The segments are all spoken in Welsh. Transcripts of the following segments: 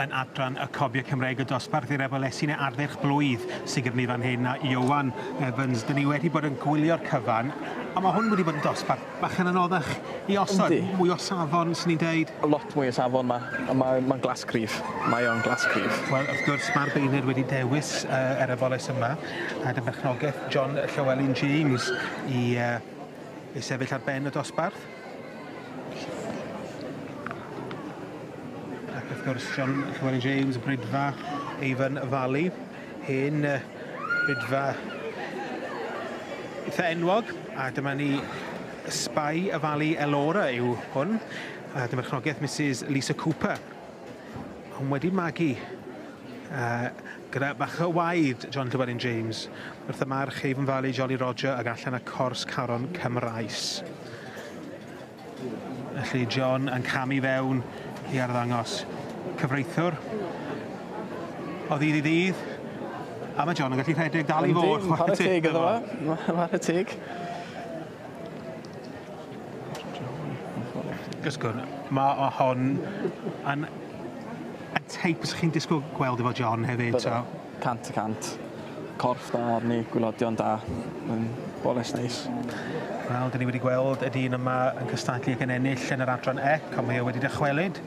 yn adran y Cobiau Cymreig y dosbarth i'r ebolesu neu adferch blwydd sydd gyda ni fan hyn a Iowan Evans. Dyn ni wedi bod yn gwylio'r cyfan, a mae hwn wedi bod yn dosbarth bach yn anoddach i osod. Mwy o safon, sy'n ni'n deud? Lot mwy o safon ma, a mae'n glas cryf. Mae o'n glas cryf. Wel, wrth gwrs, mae'r beirniad wedi dewis yr eboles yma, a dy berchnogaeth John Llewellyn James i sefyll ar ben y dosbarth. Ac wrth gwrs, John Llewellyn James, brydfa Eifan Valley, hen brydfa eitha enwog, a dyma ni Sbai y Valley Elora yw hwn, a dyma'r chnogaeth Mrs Lisa Cooper. Ond wedi magu gyda bach o waed John Llewellyn James wrth y march Eifan Valley Jolly Roger ac allan y cors Caron Cymraes. Felly John yn camu fewn i arddangos cyfreithwr o ddydd i ddydd. A mae John yn gallu rhedeg dal i fod. Chwarae teg iddo fo. Chwarae teg. Gysgwr, mae hon yn teip os chi'n disgwyl gweld efo John hefyd. Cant y cant. Corff da arni, gwylodion da. Boles neis. Wel, dyn ni wedi gweld y dyn yma yn cystadlu ac yn ennill yn yr adran E, ond mae wedi dychwelyd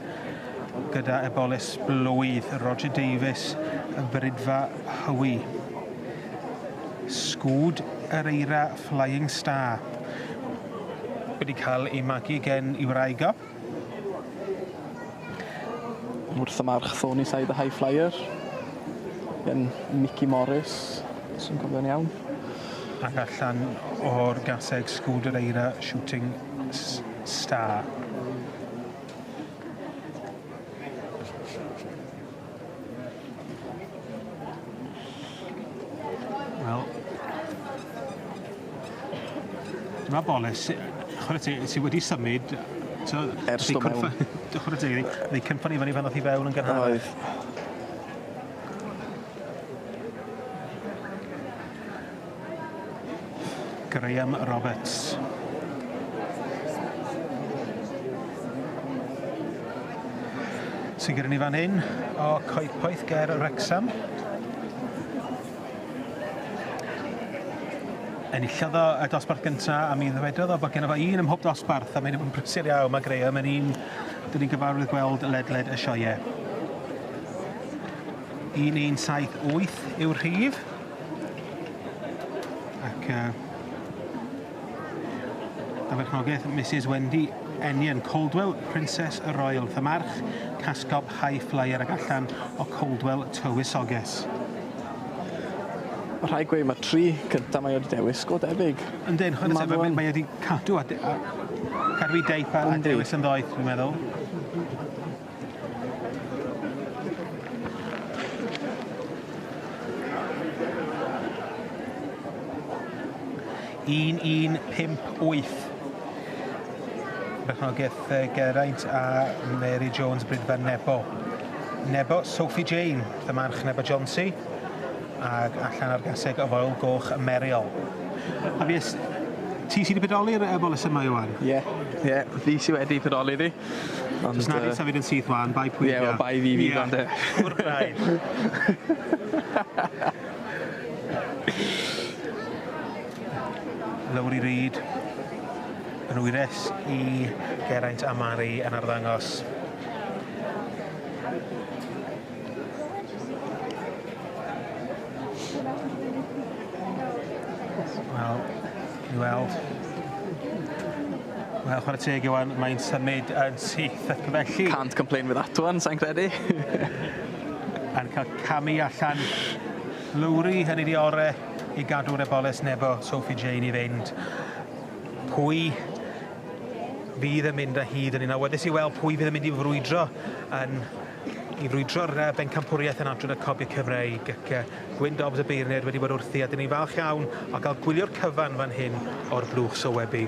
gyda eboles blwydd, Roger Davies, y brydfa Hywi. Sgwd yr eira Flying Star wedi cael ei magu gen i wraigo. Wrth y march Thorny Side the High Flyer gen Mickey Morris, sy'n gofio'n iawn. Ac allan o'r gaseg Sgwd yr eira Shooting Star. Wel, dyma boles sydd wedi symud ers do mewn. Neu cymffon i fan ddoth i fewn yn gynharach. Graham Roberts. Sy'n gyda ni fan hyn o coedpoeth ger Wrexham. Enillodd o y dosbarth gyntaf a mi ddwedodd o bod gen fo un ym mhob dosbarth a mae'n brysur iawn. Mae Graham yn un dyn ni'n gyfarwydd gweld ledled y sioe. 1178 yw'r rhif. Ac dyfarchnogaeth Mrs Wendy Enion, Coldwell Princess Royal, y march Casgob High Flyer ac allan o Coldwell Tywysoges. Rhaid gweud, mae 3 cyntaf mae wedi dewis go debyg. Yndyn, mae wedi cadw i deip a dewis yn ddoeth, dwi'n meddwl. Un 158. Berchnogaeth Geraint a Mary Jones brydfa Nebo. Nebo Sophie Jane, y march Nebo Johnsy. Ac allan ar gaseg o foel goch Meriol. A fi, ti sydd wedi pedoli'r eboles yma, Iwan? Ie, fi sydd wedi pedoli di. Os nad i safyd yn syth wan, bai pwy. Ie, bai fi gan de. Wrthraid. Lowry Reid yn wyres i Geraint a Mari yn arddangos. Wel, i weld. Wel, chwarae teg Iwan, mae'n symud yn syth ac felly. Can't complain with that one, sa'n credu. Yn cael camu allan Lowry hynny di ore i gadw'r eboles Nebo Sophie Jane i fynd. Pwy fydd yn mynd â hyd yn un. A wedys i weld pwy fydd yn mynd i frwydro frwydro'r bencampwriaeth yn adran y Cobiau Cymreig ac Gwyn Dobbs y beirniad wedi bod wrthi a dyn ni falch iawn o gael gwylio'r cyfan fan hyn o'r blwch sylwebu.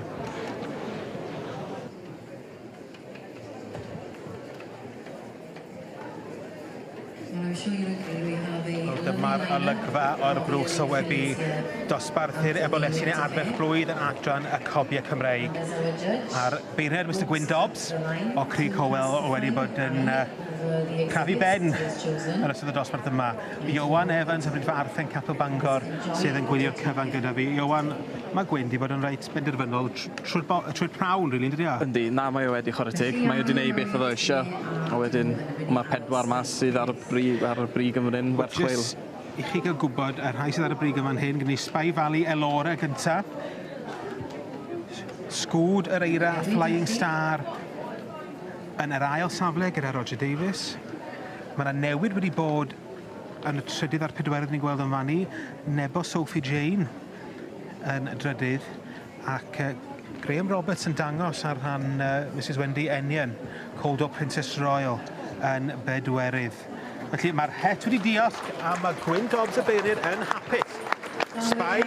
Dyma'r olygfa o'r blwch sylwebu dosbarth i'r ebolesu neu adferch blwydd yn adran y Cobiau Cymreig. A'r beirniad Mr Gwyn Dobbs o Crug Howell wedi bod yn Crafu ben yn ystod y dosbarth yma. Iowan Evans yn bryd fy Arthyn Capel Bangor sydd yn gwylio'r cyfan gyda fi. Iowan, mae Gwyn di bod yn reit benderfynol trwy'r prawn, rili, ynddi? Yndi, na, mae o wedi chwarae tig. Mae o wedi gwneud beth oedd o eisiau. A wedyn, mae 4 mas sydd ar y brig yn fan hyn, werth chweil. I chi gael gwybod, y rhai sydd ar y brig yn fan hyn, gyda Spy Valley Elora gyntaf. Sgwd yr eira Flying Star yn yr ail safle gyda Roger Davies. Mae yna newid wedi bod yn y trydydd a'r 4 ni'n gweld yn fan ni. Nebo Sophie Jane yn drydydd ac Graham Roberts yn dangos ar rhan Mrs Wendy Enion, Cobiau Princess Royal yn bedwerydd. Felly mae'r het wedi diolch a mae Gwyn Dobbs y Beirir yn hapus. Spy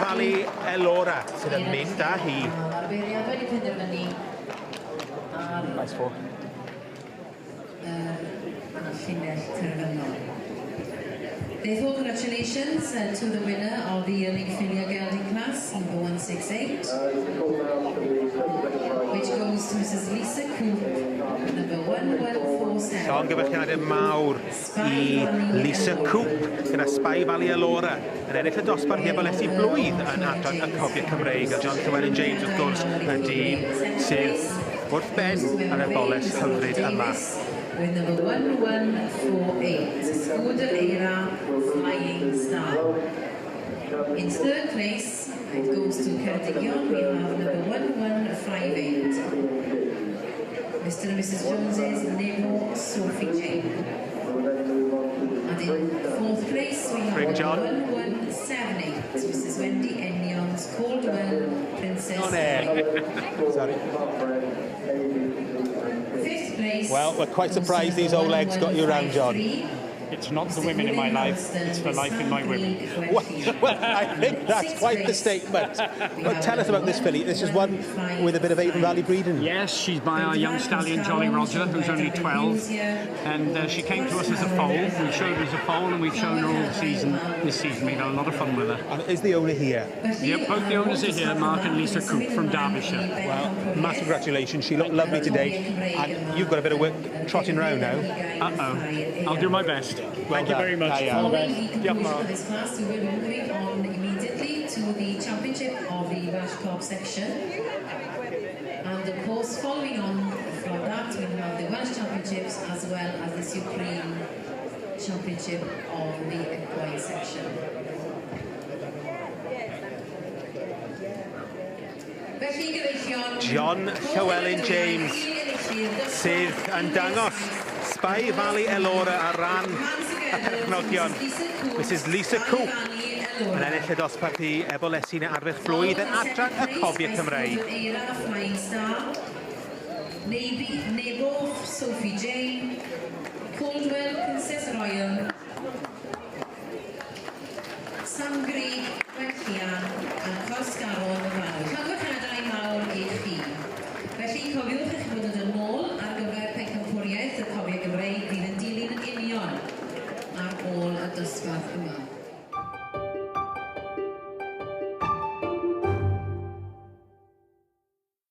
Valley Elora sydd yn mynd â hi. Nice for. Therefore, congratulations to the winner of the yearling filial gelding class, number 168, which goes to Mrs Lisa Coop, number 1147. Llongyfarchiadau mawr I Lisa Coop gyda Spy Valley Elora yn ennill y dosbarth eboles blwydd yn adran y Cobiau Cymreig. A John Llewellyn James, wrth gwrs, y dyn sydd wrth ben ar eboles hyfryd yma. With number 1148, Scooter Era Flying Star. In third place, it goes to Ceredigion. We have number 1158. Mr. and Mrs. Jones's Nebo Sophie Jane. And in fourth place, we have 1178. Mrs. Wendy Enion's Coldwell Princess. Sorry. Fifth place. Well, we're quite surprised these old legs got you around, John. It's not the women in my life, it's the life in my women. Well, I think that's quite the statement. Well, tell us about this filly. This is one with a bit of Avon Valley breeding. Yes, she's by our young stallion Jolly Roger, who's only 12, and she came to us as a foal. We showed her as a foal, and we've shown her all season. This season, we've had a lot of fun with her. And is the owner here? Yep, both the owners are here, Mark and Lisa Coop from Derbyshire. Well, massive congratulations. She looked lovely today, and you've got a bit of work trotting around now. I'll do my best. Thank you very much. All the best. Yep, Mark. This class, we will be moving on immediately to the championship of the Welsh Cobs section. And of course, following on from that, we have the Welsh Championships as well as the Supreme Championship of the equine section. John Llewellyn James sydd yn dangos Spy Valley Elora ar ran y perchnogion. Mrs Lisa Coop yn ennill y dosbarth I ebolesi neu arfech blwydd yn adran y Cobiau Cymreig. Nebo Sophie Jane, Coldwell Princess Royal,